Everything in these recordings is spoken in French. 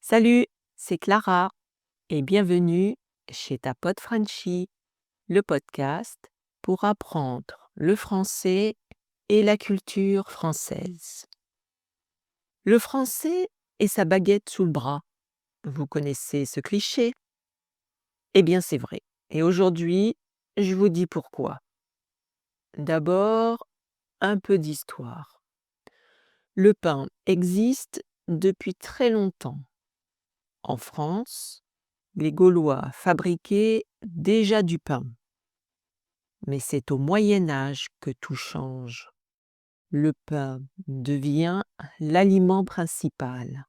Salut, c'est Clara et bienvenue chez ta pote Frenchie, le podcast pour apprendre le français et la culture française. Le français et sa baguette sous le bras. Vous connaissez ce cliché? Eh bien, c'est vrai. Et aujourd'hui, je vous dis pourquoi. D'abord, un peu d'histoire. Le pain existe depuis très longtemps. En France, les Gaulois fabriquaient déjà du pain. Mais c'est au Moyen Âge que tout change. Le pain devient l'aliment principal.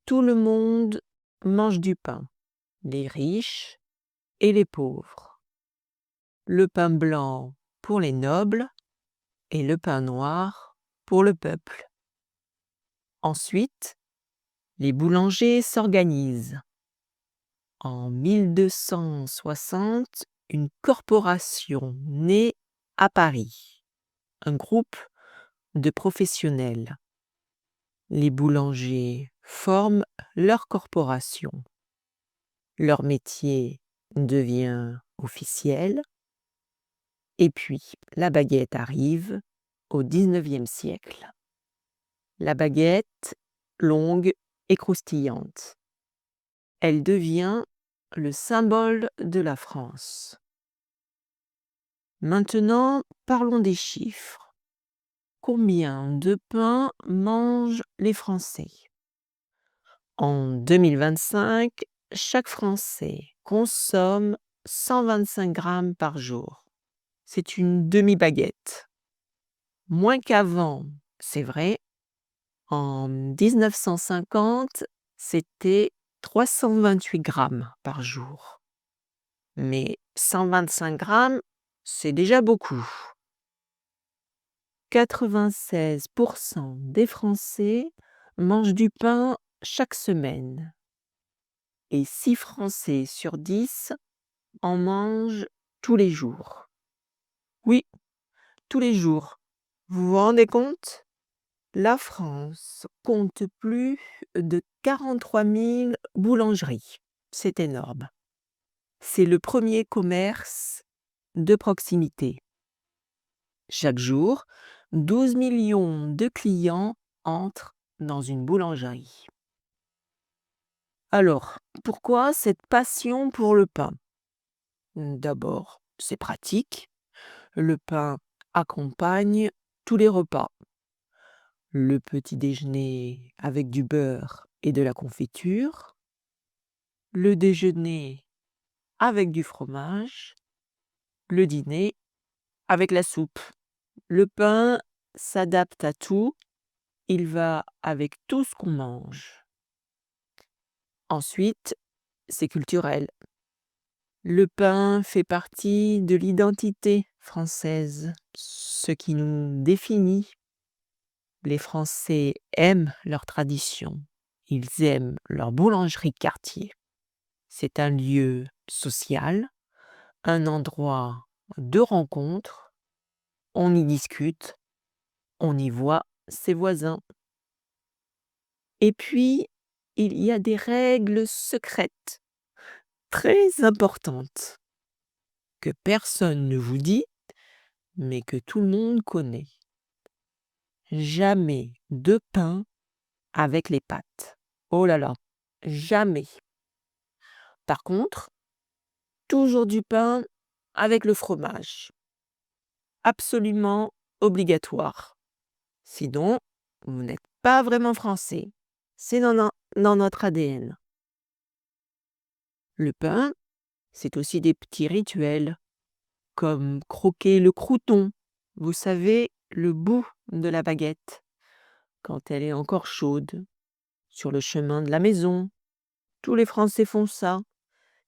Tout le monde mange du pain, les riches et les pauvres. Le pain blanc pour les nobles et le pain noir pour le peuple. Ensuite, les boulangers s'organisent. En 1260, une corporation naît à Paris, un groupe de professionnels. Les boulangers forment leur corporation. Leur métier devient officiel. Et puis, la baguette arrive au 19e siècle. La baguette, longue et croustillante. Elle devient le symbole de la France. Maintenant, parlons des chiffres. Combien de pain mangent les Français? En 2025, chaque Français consomme 125 grammes par jour. C'est une demi-baguette. Moins qu'avant, c'est vrai. En 1950, c'était 328 grammes par jour. Mais 125 grammes, c'est déjà beaucoup. 96% des Français mangent du pain chaque semaine. Et 6 Français sur 10 en mangent tous les jours. Oui, tous les jours. Vous vous rendez compte? La France compte plus de 43 000 boulangeries. C'est énorme. C'est le premier commerce de proximité. Chaque jour, 12 millions de clients entrent dans une boulangerie. Alors, pourquoi cette passion pour le pain? D'abord, c'est pratique. Le pain accompagne tous les repas. Le petit déjeuner avec du beurre et de la confiture. Le déjeuner avec du fromage. Le dîner avec la soupe. Le pain s'adapte à tout. Il va avec tout ce qu'on mange. Ensuite, c'est culturel. Le pain fait partie de l'identité française, ce qui nous définit. Les Français aiment leur tradition. Ils aiment leur boulangerie quartier. C'est un lieu social, un endroit de rencontre. On y discute, on y voit ses voisins. Et puis, il y a des règles secrètes, très importantes, que personne ne vous dit, mais que tout le monde connaît. Jamais de pain avec les pâtes. Oh là là, jamais. Par contre, toujours du pain avec le fromage. Absolument obligatoire. Sinon, vous n'êtes pas vraiment français. C'est dans notre ADN. Le pain, c'est aussi des petits rituels, comme croquer le crouton. Vous savez, le bout de la baguette, quand elle est encore chaude, sur le chemin de la maison. Tous les Français font ça.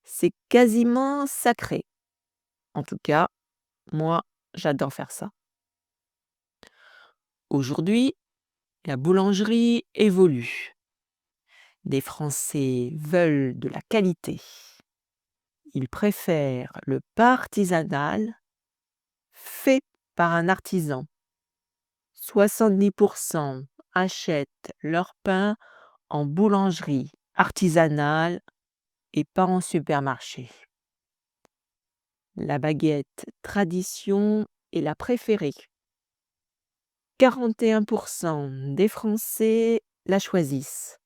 C'est quasiment sacré. En tout cas, moi, j'adore faire ça. Aujourd'hui, la boulangerie évolue. Les Français veulent de la qualité. Ils préfèrent le pain artisanal fait par un artisan. 70% achètent leur pain en boulangerie artisanale et pas en supermarché. La baguette tradition est la préférée. 41% des Français la choisissent.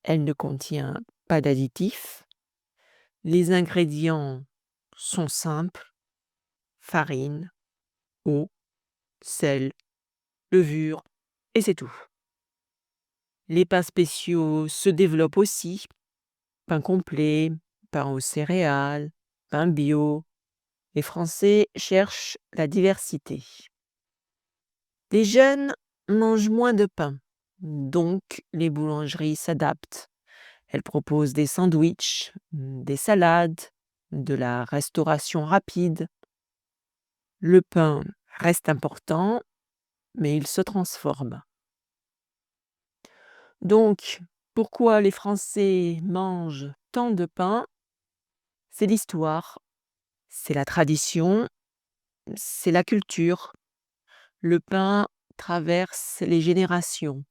Elle ne contient pas d'additifs. Les ingrédients sont simples: farine, eau, sel, levure, et c'est tout. Les pains spéciaux se développent aussi: pain complet, pain aux céréales, pain bio. Les Français cherchent la diversité. Les jeunes mangent moins de pain, donc les boulangeries s'adaptent. Elles proposent des sandwichs, des salades, de la restauration rapide. Le pain reste important, mais il se transforme. Donc, pourquoi les Français mangent tant de pain? C'est l'histoire, c'est la tradition, c'est la culture. Le pain traverse les générations.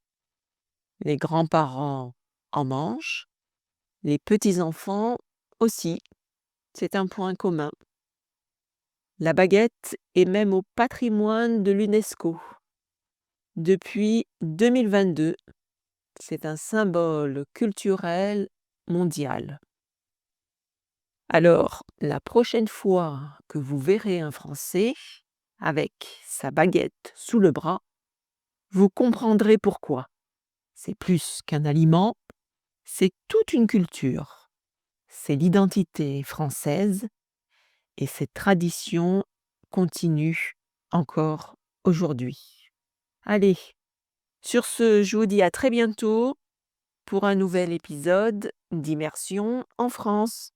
Les grands-parents en mangent, les petits-enfants aussi. C'est un point commun. La baguette est même au patrimoine de l'UNESCO. Depuis 2022, c'est un symbole culturel mondial. Alors, la prochaine fois que vous verrez un Français avec sa baguette sous le bras, vous comprendrez pourquoi. C'est plus qu'un aliment, c'est toute une culture. C'est l'identité française et cette tradition continue encore aujourd'hui. Allez, sur ce, je vous dis à très bientôt pour un nouvel épisode d'Immersion en France.